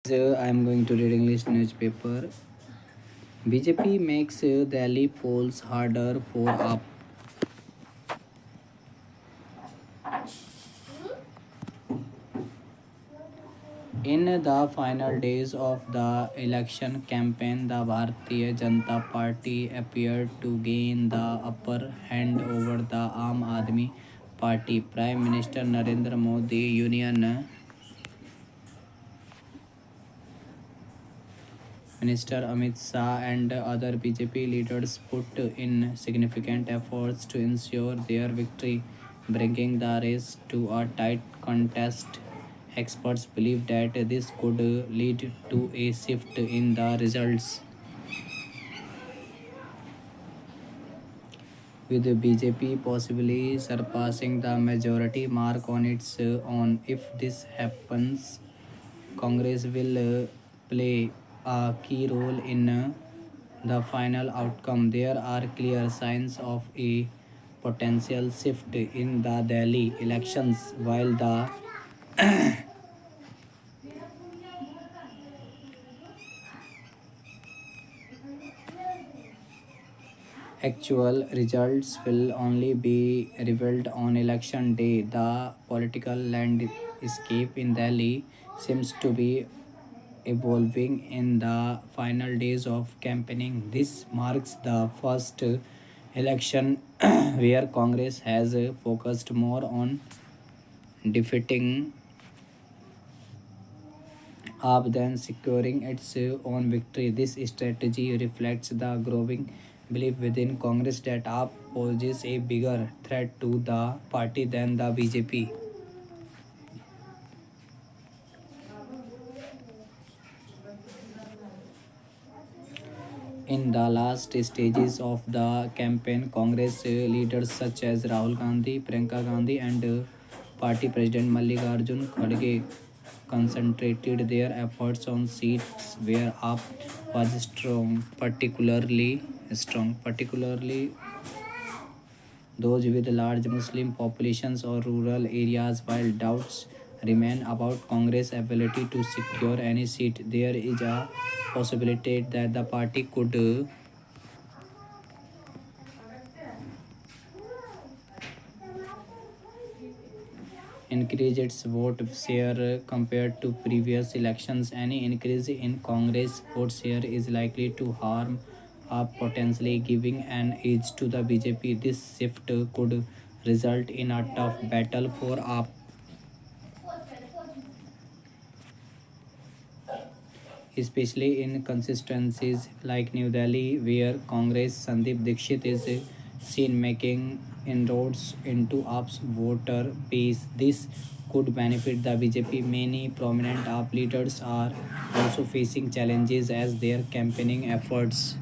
I am going to read English newspaper. BJP makes Delhi polls harder for up. In the final days of the election campaign, the Bharatiya Janata Party appeared to gain the upper hand over the Aam Aadmi Party. Prime Minister Narendra Modi, Union Minister Amit Shah and other BJP leaders put in significant efforts to ensure their victory, bringing the race to a tight contest. Experts believe that this could lead to a shift in the results, with BJP possibly surpassing the majority mark on its own. If this happens, Congress will play a key role in the final outcome. There are clear signs of a potential shift in the Delhi elections, while the actual results will only be revealed on election day. The political landscape in Delhi seems to be evolving in the final days of campaigning. This marks the first election where Congress has focused more on defeating AAP than securing its own victory. This strategy reflects the growing belief within Congress that AAP poses a bigger threat to the party than the BJP. In the last stages of the campaign, Congress leaders such as Rahul Gandhi, Priyanka Gandhi, and party president Mallikarjun Kharge concentrated their efforts on seats where AAP was particularly those with large Muslim populations or rural areas. While doubts remain about Congress' ability to secure any seat, there is a possibility that the party could increase its vote share compared to previous elections. Any increase in Congress vote share is likely to harm up, potentially giving an edge to the BJP. This shift could result in a tough battle for up, especially in constituencies like New Delhi, where Congress Sandeep Dixit is seen making inroads into AAP's voter base. This could benefit the BJP. Many prominent AAP leaders are also facing challenges as their campaigning efforts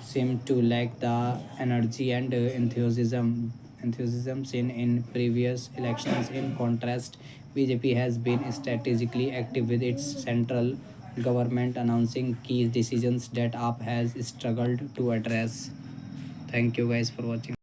seem to lack the energy and enthusiasm seen in previous elections. In contrast, BJP has been strategically active with its central government announcing key decisions that AAP has struggled to address. Thank you guys for watching.